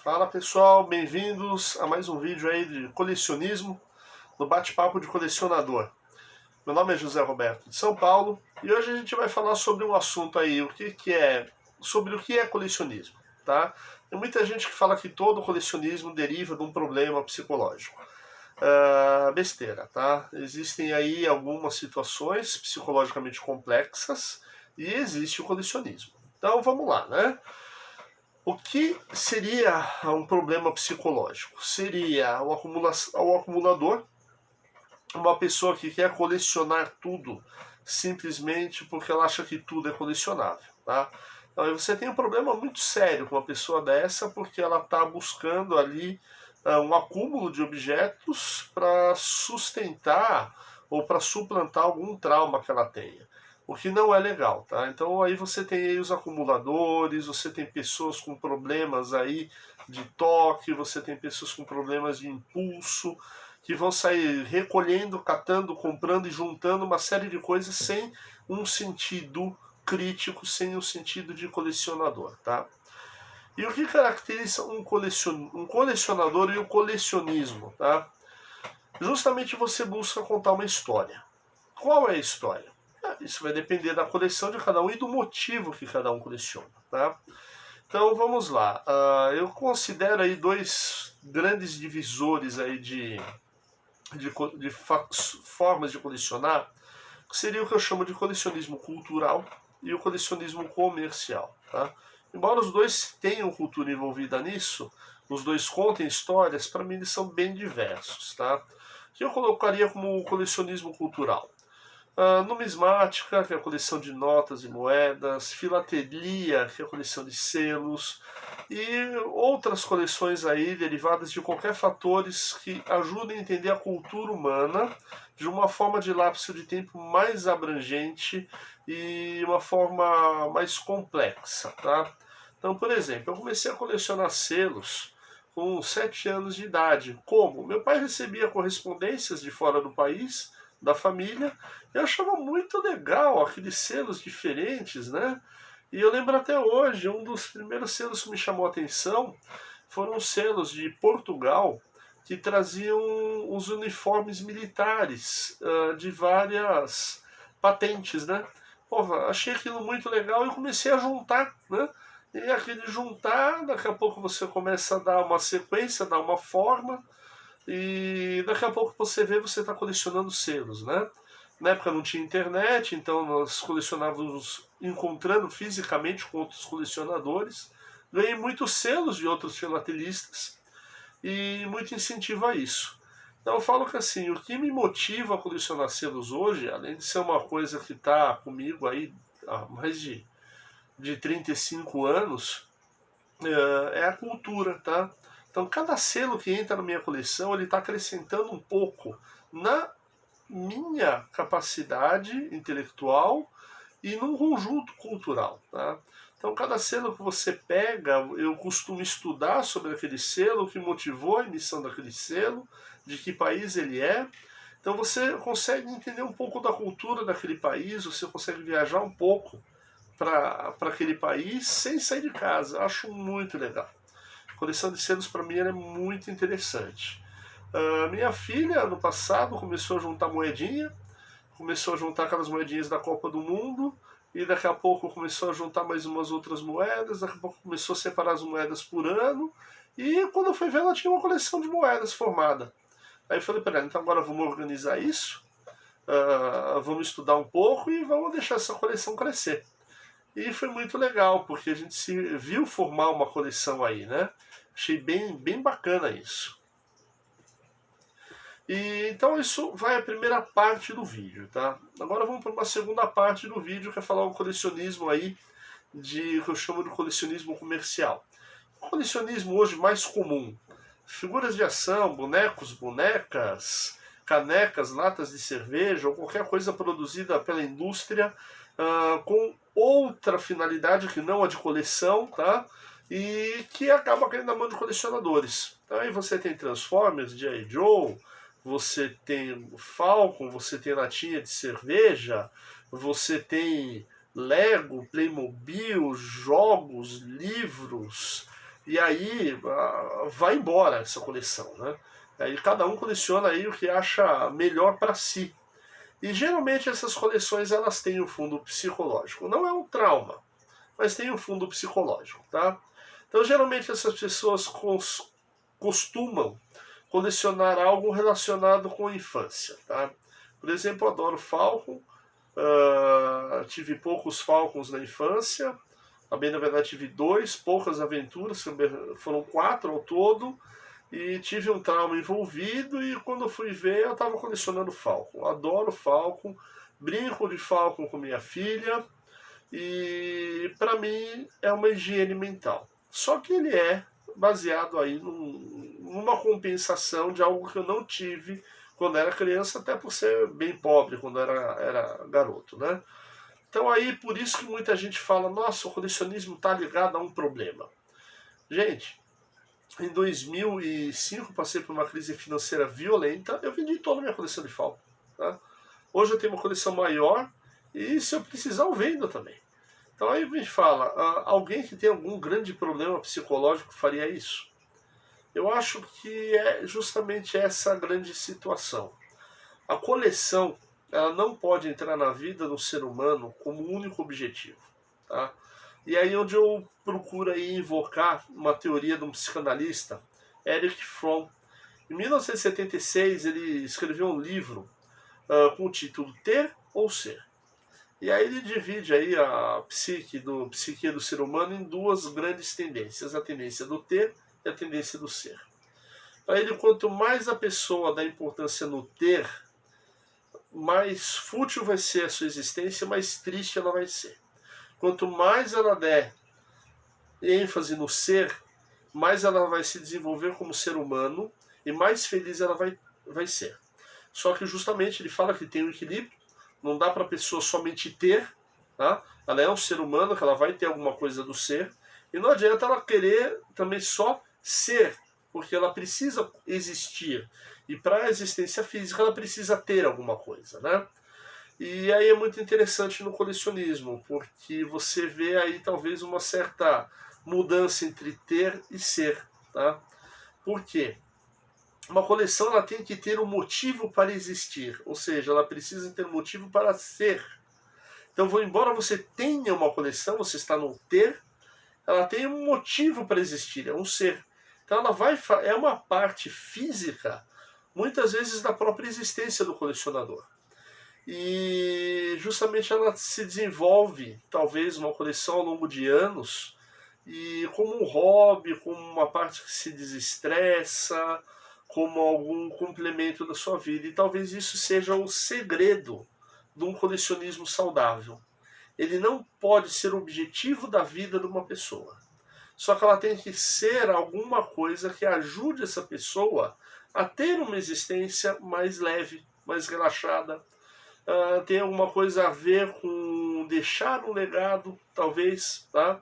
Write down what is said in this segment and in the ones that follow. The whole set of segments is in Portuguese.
Fala pessoal, bem-vindos a mais um vídeo aí de colecionismo no bate-papo de colecionador. Meu nome é José Roberto de São Paulo e hoje a gente vai falar sobre um assunto aí, sobre o que é colecionismo, tá? Tem muita gente que fala que todo colecionismo deriva de um problema psicológico. Besteira, tá? Existem aí algumas situações psicologicamente complexas e existe o colecionismo. Então vamos lá, né? O que seria um problema psicológico? Seria o acumulador, uma pessoa que quer colecionar tudo simplesmente porque ela acha que tudo é colecionável, tá? Então aí você tem um problema muito sério com uma pessoa dessa porque ela está buscando ali um acúmulo de objetos para sustentar ou para suplantar algum trauma que ela tenha. O que não é legal, tá? Então aí você tem aí os acumuladores, você tem pessoas com problemas aí de toque, você tem pessoas com problemas de impulso, que vão sair recolhendo, catando, comprando e juntando uma série de coisas sem um sentido crítico, sem um sentido de colecionador, tá? E o que caracteriza um colecionador e o colecionismo, tá? Justamente você busca contar uma história. Qual é a história? Isso vai depender da coleção de cada um e do motivo que cada um coleciona, tá? Então vamos lá. Eu considero aí dois grandes divisores aí de formas de colecionar, que seria o que eu chamo de colecionismo cultural e o colecionismo comercial, tá? Embora os dois tenham cultura envolvida nisso, os dois contem histórias, para mim eles são bem diversos, tá? Que eu colocaria como colecionismo cultural. Numismática, que é a coleção de notas e moedas, filatelia, que é a coleção de selos, e outras coleções aí derivadas de qualquer fatores que ajudem a entender a cultura humana de uma forma de lapso de tempo mais abrangente e uma forma mais complexa, tá? Então, por exemplo, eu comecei a colecionar selos com 7 anos de idade. Como? Meu pai recebia correspondências de fora do país, da família, e eu achava muito legal aqueles selos diferentes, né? E eu lembro até hoje, um dos primeiros selos que me chamou a atenção foram os selos de Portugal, que traziam os uniformes militares de várias patentes, né? Pô, achei aquilo muito legal e comecei a juntar, né? E aquele juntar, daqui a pouco você começa a dar uma sequência, dar uma forma, e daqui a pouco você vê, você está colecionando selos, né? Na época não tinha internet, então nós colecionávamos encontrando fisicamente com outros colecionadores. Ganhei muitos selos de outros filatelistas e muito incentivo a isso. Então eu falo que assim, o que me motiva a colecionar selos hoje, além de ser uma coisa que está comigo aí há mais de 35 anos, é a cultura, tá? Então cada selo que entra na minha coleção, ele está acrescentando um pouco na minha capacidade intelectual e num conjunto cultural, tá? Então cada selo que você pega, eu costumo estudar sobre aquele selo, o que motivou a emissão daquele selo, de que país ele é. Então você consegue entender um pouco da cultura daquele país, você consegue viajar um pouco para aquele país sem sair de casa. Acho muito legal. A coleção de selos para mim é muito interessante. Minha filha, ano passado, começou a juntar moedinha, começou a juntar aquelas moedinhas da Copa do Mundo, e daqui a pouco começou a juntar mais umas outras moedas, daqui a pouco começou a separar as moedas por ano, e quando eu fui ver, ela tinha uma coleção de moedas formada. Aí eu falei para ela, então agora vamos organizar isso, vamos estudar um pouco e vamos deixar essa coleção crescer. E foi muito legal, porque a gente se viu formar uma coleção aí, né? Achei bem bacana isso. E então isso vai a primeira parte do vídeo, tá? Agora vamos para uma segunda parte do vídeo, que é falar o colecionismo aí, que eu chamo de colecionismo comercial. O colecionismo hoje mais comum, figuras de ação, bonecos, bonecas, canecas, latas de cerveja ou qualquer coisa produzida pela indústria com outra finalidade que não a de coleção, tá? E que acaba caindo na mão de colecionadores. Então aí você tem Transformers, G.I. Joe, você tem Falcon, você tem latinha de cerveja, você tem Lego, Playmobil, jogos, livros, E aí vai embora essa coleção, né? Aí cada um coleciona aí o que acha melhor para si. E geralmente essas coleções elas têm um fundo psicológico. Não é um trauma, mas tem um fundo psicológico, tá? Então geralmente essas pessoas costumam colecionar algo relacionado com a infância, tá? Por exemplo, eu adoro Falcon, tive poucos Falcons na infância, também na verdade tive 2, poucas aventuras, foram 4 ao todo, e tive um trauma envolvido, e quando eu fui ver eu estava colecionando Falcon. Adoro Falcon, brinco de Falcon com minha filha, e para mim é uma higiene mental. Só que ele é baseado aí numa compensação de algo que eu não tive quando era criança, até por ser bem pobre quando era garoto, né? Então aí por isso que muita gente fala, nossa, o colecionismo está ligado a um problema. Gente, em 2005 passei por uma crise financeira violenta, eu vendi toda a minha coleção de Falcon, tá? Hoje eu tenho uma coleção maior e se eu precisar eu vendo também. Então aí a gente fala, alguém que tem algum grande problema psicológico faria isso? Eu acho que é justamente essa grande situação. A coleção, ela não pode entrar na vida do ser humano como único objetivo, tá? E aí onde eu procuro aí invocar uma teoria de um psicanalista, Erich Fromm. Em 1976 ele escreveu um livro com o título Ter ou Ser. E aí ele divide aí a psique do ser humano em duas grandes tendências, a tendência do ter e a tendência do ser. Para ele, quanto mais a pessoa dá importância no ter, mais fútil vai ser a sua existência, mais triste ela vai ser. Quanto mais ela der ênfase no ser, mais ela vai se desenvolver como ser humano e mais feliz ela vai ser. Só que justamente ele fala que tem um equilíbrio, não dá para a pessoa somente ter, tá? Ela é um ser humano, que ela vai ter alguma coisa do ser, e não adianta ela querer também só ser, porque ela precisa existir. E para a existência física ela precisa ter alguma coisa, né? E aí é muito interessante no colecionismo, porque você vê aí talvez uma certa mudança entre ter e ser, tá? Por quê? Uma coleção ela tem que ter um motivo para existir, ou seja, ela precisa ter um motivo para ser. Então, embora você tenha uma coleção, você está no ter, ela tem um motivo para existir, é um ser. Então, é uma parte física, muitas vezes, da própria existência do colecionador. E justamente ela se desenvolve, talvez, uma coleção ao longo de anos, e como um hobby, como uma parte que se desestressa, como algum complemento da sua vida. E talvez isso seja o segredo de um colecionismo saudável. Ele não pode ser o objetivo da vida de uma pessoa. Só que ela tem que ser alguma coisa que ajude essa pessoa a ter uma existência mais leve, mais relaxada. Tem alguma coisa a ver com deixar um legado, talvez, tá?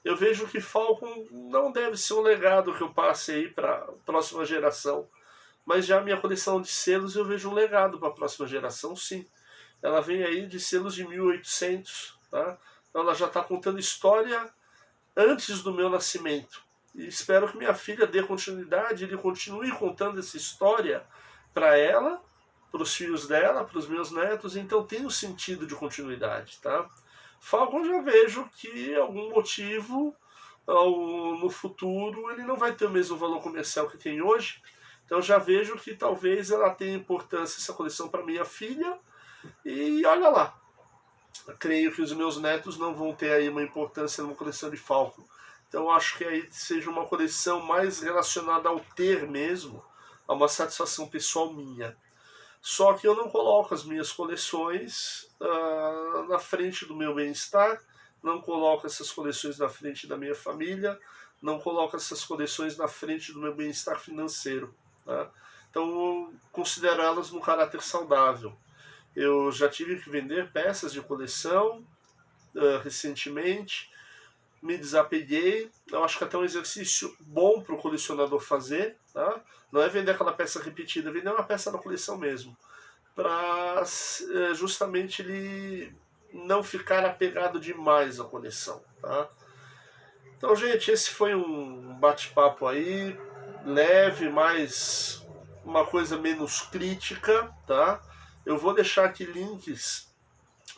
Eu vejo que Falcon não deve ser um legado que eu passe aí para a próxima geração. Mas já a minha coleção de selos eu vejo um legado para a próxima geração, sim. Ela vem aí de selos de 1800, tá? Então ela já está contando história antes do meu nascimento. E espero que minha filha dê continuidade, ele continue contando essa história para ela, para os filhos dela, para os meus netos. Então tem um sentido de continuidade, tá? Falcon já vejo que algum motivo no futuro ele não vai ter o mesmo valor comercial que tem hoje. Então já vejo que talvez ela tenha importância essa coleção para minha filha. E olha lá, eu creio que os meus netos não vão ter aí uma importância numa coleção de Falcon. Então acho que aí seja uma coleção mais relacionada ao ter mesmo, a uma satisfação pessoal minha. Só que eu não coloco as minhas coleções na frente do meu bem-estar, não coloco essas coleções na frente da minha família, não coloco essas coleções na frente do meu bem-estar financeiro. Tá? Então eu considero elas no caráter saudável. Eu já tive que vender peças de coleção recentemente, me desapeguei. Eu acho que até um exercício bom para o colecionador fazer, tá? Não é vender aquela peça repetida, é vender uma peça da coleção mesmo, para justamente ele não ficar apegado demais à coleção, tá? Então, gente, esse foi um bate-papo aí, leve, mas uma coisa menos crítica, tá? Eu vou deixar aqui links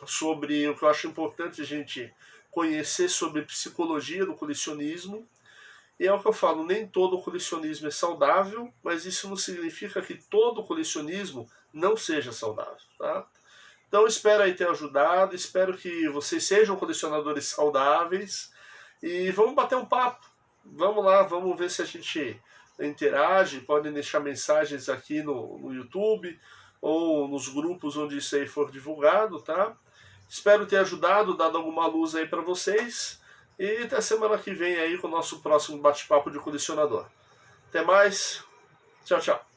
sobre o que eu acho importante a gente conhecer sobre psicologia do colecionismo. E é o que eu falo, nem todo colecionismo é saudável, mas isso não significa que todo colecionismo não seja saudável, tá? Então espero aí ter ajudado, espero que vocês sejam colecionadores saudáveis e vamos bater um papo. Vamos lá, vamos ver se a gente interage, podem deixar mensagens aqui no YouTube ou nos grupos onde isso aí for divulgado, tá? Espero ter ajudado, dado alguma luz aí para vocês. E até semana que vem aí com o nosso próximo bate-papo de colecionador. Até mais. Tchau, tchau.